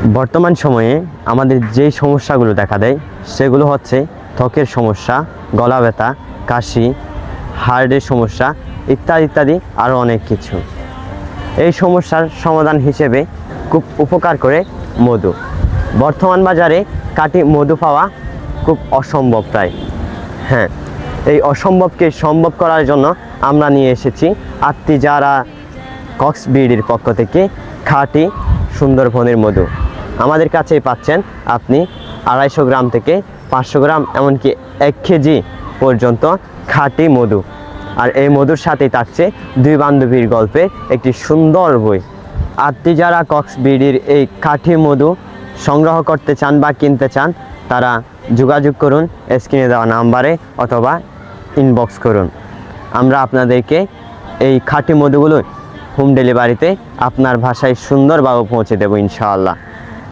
বর্তমান সময়ে আমাদের যেই সমস্যাগুলো দেখা দেয় সেগুলো হচ্ছে ত্বকের সমস্যা, গলা ব্যথা, কাশি, হার্টের সমস্যা ইত্যাদি ইত্যাদি আরও অনেক কিছু। এই সমস্যার সমাধান হিসেবে খুব উপকার করে মধু। বর্তমান বাজারে খাঁটি মধু পাওয়া খুব অসম্ভব প্রায়। হ্যাঁ, এই অসম্ভবকে সম্ভব করার জন্য আমরা নিয়ে এসেছি আত্মীজারা কক্সবিডির পক্ষ থেকে খাঁটি সুন্দরবনের মধু। আমাদের কাছেই পাচ্ছেন আপনি 250 গ্রাম থেকে 500 গ্রাম এমনকি 1 কেজি পর্যন্ত খাঁটি মধু। আর এই মধুর সাথেই থাকছে 2 বান্ধবীর গল্পে একটি সুন্দর বই। আত্মীজারা কক্সবিডির এই খাঁটি মধু সংগ্রহ করতে চান বা কিনতে চান তারা যোগাযোগ করুন স্ক্রিনে দেওয়া নাম্বারে অথবা ইনবক্স করুন। আমরা আপনাদেরকে এই খাঁটি মধুগুলো হোম ডেলিভারিতে আপনার বাসায় সুন্দরভাবে পৌঁছে দেব ইনশাআল্লাহ।